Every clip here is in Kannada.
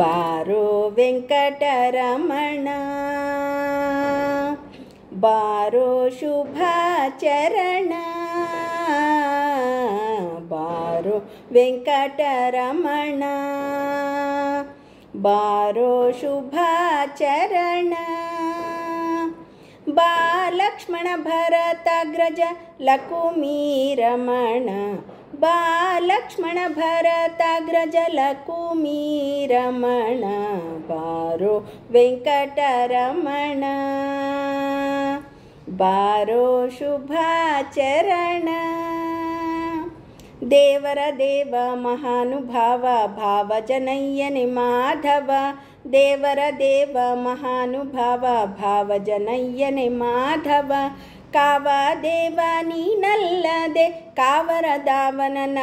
ಬಾರೋ ವೆಂಕಟರಮಣ ಬಾರೋ ಶುಭಾಚರಣ ಬಾರೋ ವೆಂಕಟರಮಣ ಬಾರೋ ಶುಭಾಚರಣ ಬಾ ಲಕ್ಷ್ಮಣ ಭರತಾಗ್ರಜ ಲಕುಮೀರಮಣ ಬಾ ಲಕ್ಷ್ಮಣ ಭರತಾಗ್ರಜ ಲಕುಮೀರಮಣ ಬಾರೋ ವೆಂಕಟರಮಣ ಬಾರೋ ಶುಭಾಚರಣ ದೇವರ ದೇವ ಮಹಾನುಭಾವ ಭಾವಜನಯ್ಯನೆ ಮಾಧವ ದೇವರ ದೇವ ಮಹಾನುಭಾವ ಭಾವಜನಯ್ಯನೆ ಮಾಧವ ಕಾವ ದೇವ ನೀನಲ್ಲದೆ ಕಾವರದಾವನನ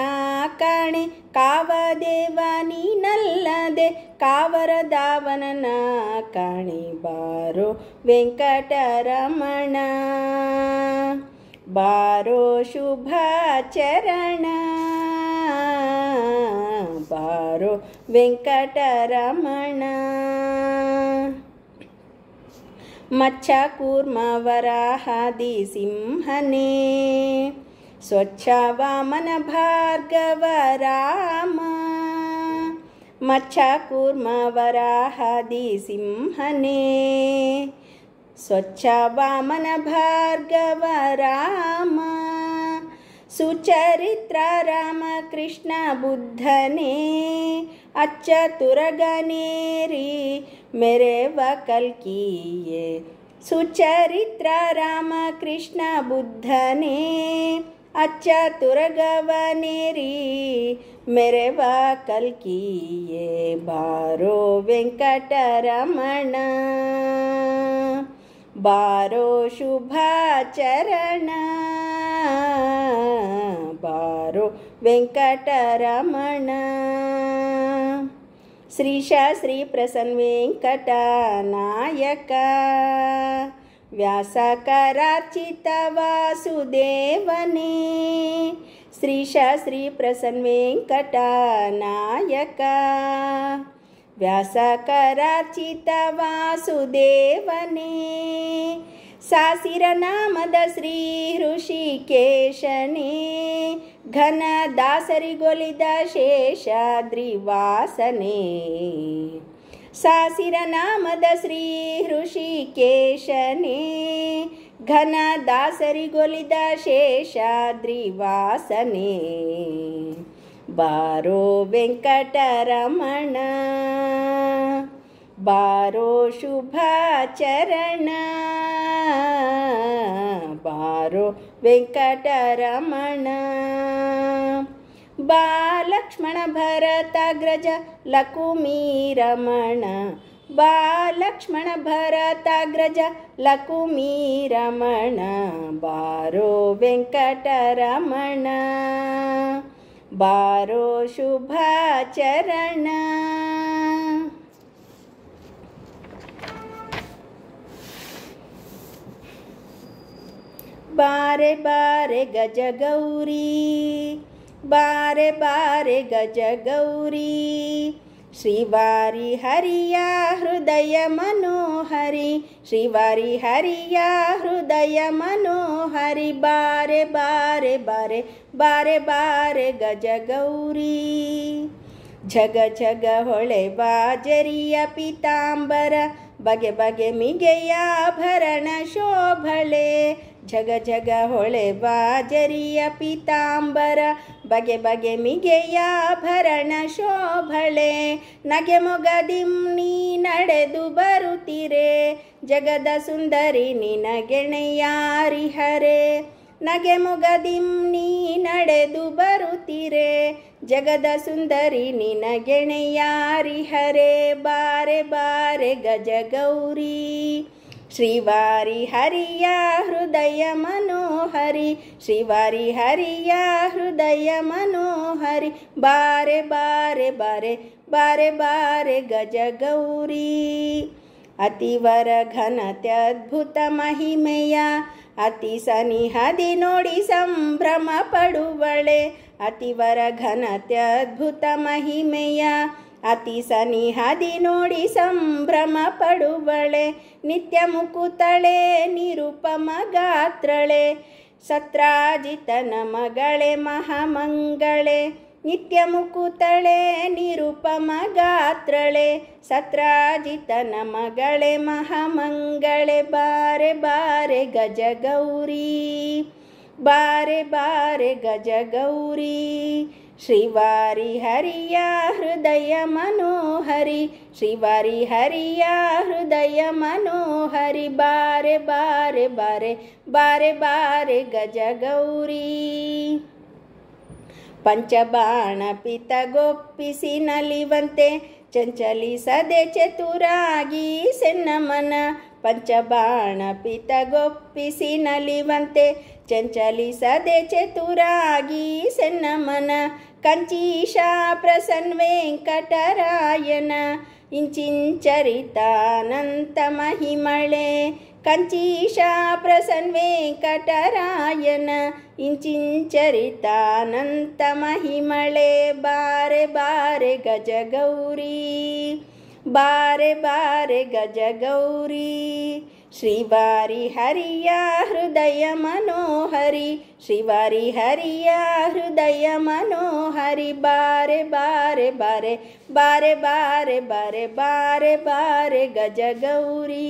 ಕಾಣೆ ಕಾವ ದೇವ ನೀನಲ್ಲದೆ ಕಾವರದಾವನನ ಕಾಣೆ ಬಾರೋ ವೆಂಕಟರಮಣ ಬಾರೋ ಶುಭಾಚರಣ ಬಾರೋ ವೆಂಕಟರಮಣ ಮಚ್ಚ ಕೂರ್ಮ ವರಾಹಾದಿ ಸಿಂಹನೇ ಸ್ವಚ್ಛ ವಾಮನ ಭಾರ್ಗವ ರಾಮ ಮಚ್ಚ ಕೂರ್ಮ ವರಾಹಾದಿ ಸಿಂಹನೇ ಸ್ವಚ್ಛ ವಾಮನ ಭಾರ್ಗವ ರಾಮ ಸುಚರಿತ್ರ ರಾಮಕೃಷ್ಣ ಬುದ್ಧನೇ ಅಚ್ಚ ತುರಗನೇರಿ ಮೆರೆವ ಕಲ್ಕಿಯೇ ಸುಚರಿತ್ರ ರಾಮಕೃಷ್ಣ ಬುದ್ಧನೇ ಅಚ್ಚ ತುರಗವನೇರಿ ಮೆರೆವ ಕಲ್ಕಿಯೇ ಬಾರೋ ವೆಂಕಟರಮಣ ಬಾರೋ ಶುಭಾಚರಣ ಬಾರೋ ವೆಂಕಟರಮಣ ಶ್ರೀಶ ಶ್ರೀ ಪ್ರಸನ್ನ ವೆಂಕಟ ನಾಯಕ ವ್ಯಾಸಕರಾರ್ಚಿತ ವಾಸುದೇವನೇ ಶ್ರೀಶ ಶ್ರೀ ಪ್ರಸನ್ನ ವೆಂಕಟ ನಾಯಕ ವ್ಯಾಸಕರಾರ್ಚಿತ ವಾಸುದೇವನೇ ಸಾಸಿರ ನಾಮದ ಶ್ರೀ ಋಷಿಕೇಶನೇ ಘನ ದಾಸರಿಗೊಲಿದ ಶೇಷಾದ್ರಿವಾಸನೇ ಸಾಸಿರ ನಾಮದ ಶ್ರೀ ಋಷಿಕೇಶನೇ ಘನ ದಾಸರಿಗೊಲಿದ ಶೇಷಾದ್ರಿವಾಸನೇ ಬಾರೋ ವೆಂಕಟರಮಣ ಬಾರೋ ಶುಭಾಚರಣ ಬಾರೋ ವೆಂಕಟರಮಣ ಬಾ ಲಕ್ಷ್ಮಣ ಭರತಾಗ್ರಜ ಲಕುಮೀರಮಣ ಬಾ ಲಕ್ಷ್ಮಣ ಭರತಾಗ್ರಜ ಲಕುಮೀರಮಣ ಬಾರೋ ವೆಂಕಟರಮಣ ಬಾರೋ ಶುಭಾಚರಣ ಬಾರೆ ಬಾರೆ ಗಜ ಗೌರಿ ಬಾರೆ ಬಾರೆ ಗಜ ಗೌರಿ ಶ್ರೀವಾರಿ ಹರಿಯ ಹೃದಯ ಮನೋಹರಿ ಶ್ರೀವಾರಿ ಹರಿಯ ಹೃದಯ ಮನೋಹರಿ ಬಾರೆ ಬಾರೆ ಬಾರೆ ಬಾರೆ ಬಾರೆ ಗಜ ಗೌರಿ ಝಗ ಝಗ ಹೊಳೆವ ಜರಿಯ ಪೀತಾಂಬರ ಬಗೆ ಬಗೆ ಮಿಗೆಯ ಭರಣ ಶೋಭಳೆ ಝಗ ಝಗ ಹೊಳೆವ ಜರಿಯ ಪೀತಾಂಬರ ಬಗೆ ಬಗೆ ಮಿಗೆಯ ಭರಣ ಶೋಭಳೆ ನಗೆ ಮೊಗದಿಂ ನೀ ನಡೆದು ಬರುತ್ತಿರೆ ಜಗದ ಸುಂದರಿ ನಿನಗೆಣೆಯಾರಿಹರೆ ನಗೆ ಮೊಗದಿಂ ನೀ ನಡೆದು ಬರುತ್ತಿರೆ ಜಗದ ಸುಂದರಿ ನಿನಗೆಣೆಯಾರಿಹರೆ ಬಾರೆ ಬಾರೆ ಗಜ ಗೌರಿ ಶ್ರೀವಾರಿ ಹರಿಯ ಹೃದಯ ಮನೋಹರಿ ಶ್ರೀವಾರಿ ಹರಿಯ ಹೃದಯ ಮನೋಹರಿ ಬಾರೆ ಬಾರೆ ಬಾರೆ ಬಾರೆ ಬಾರೆ ಗಜ ಗೌರಿ ಅತಿವರ ಘನತ್ಯದ್ಭುತ ಮಹಿಮೆಯ ಅತಿ ಸನಿಹದಿ ನೋಡಿ ಸಂಭ್ರಮ ಪಡುವಳೆ ಅತಿವರ ಘನತ್ಯದ್ಭುತ ಮಹಿಮೆಯ ಅತಿ ಸನಿಹದಿ ನೋಡಿ ಸಂಭ್ರಮ ಪಡುವಳೆ ನಿತ್ಯ ಮುಕುತಳೆ ನಿರುಪಮ ಗಾತ್ರಳೆ ಸತ್ರಾಜಿತನ ಮಗಳೇ ಮಹಾಮಂಗಳೇ ನಿತ್ಯ ಮುಕುತಳೆ ನಿರುಪಮ ಗಾತ್ರಳೆ ಸತ್ರಾಜಿತನ ಮಗಳೇ ಮಹಾಮಂಗಳೇ ಬಾರೆ ಬಾರೆ ಗಜಗೌರಿ ಬಾರೆ ಬಾರೆ ಗಜಗೌರಿ ಶ್ರೀವಾರಿ ಹರಿಯ ಹೃದಯ ಮನೋಹರಿ ಶ್ರೀವಾರಿ ಹರಿಯ ಹೃದಯ ಮನೋಹರಿ ಬಾರೆ ಬಾರೆ ಬಾರೆ ಬಾರೆ ಬಾರೆ ಗಜಗೌರಿ ಪಂಚಬಾಣ ಪಿತಗೊಪ್ಪಿಸಿ ನಲಿವಂತೆ ಚಂಚಲಿಸದೆ ಚತುರಾಗಿ ಸೆನ್ನಮನ ಪಂಚಬಾಣ ಪಿತಗೊಪ್ಪಿಸಿ ನಲಿವಂತೆ ಚಂಚಲಿಸದೆ ಚತುರಾಗಿ ಸೆನ್ನಮನ ಕಂಚೀಶ ಪ್ರಸನ್ನ ವೆಂಕಟರಾಯನ ಇಂಚಿಂಚರಿತಾನಂತ ಮಹಿಮಳೆ ಕಂಚೀಶ ಪ್ರಸನ್ನ ವೆಂಕಟರಾಯನ ಇಂಚಿಂಚರಿತಾನಂತ ಮಹಿಮಳೆ ಬಾರೆ ಬಾರೆ ಗಜಗೌರಿ ಬಾರೆ ಬಾರೆ ಗಜಗೌರಿ ಶ್ರೀವಾರಿ ಹರಿಯ ಹೃದಯ ಮನೋಹರಿ ಶ್ರೀವಾರಿ ಹರಿಯ ಹೃದಯ ಮನೋಹರಿ ಬಾರೆ ಬಾರೆ ಬಾರೆ ಬಾರೆ ಬಾರೆ ಬಾರೆ ಬಾರೆ ಬಾರೆ ಗಜಗೌರಿ.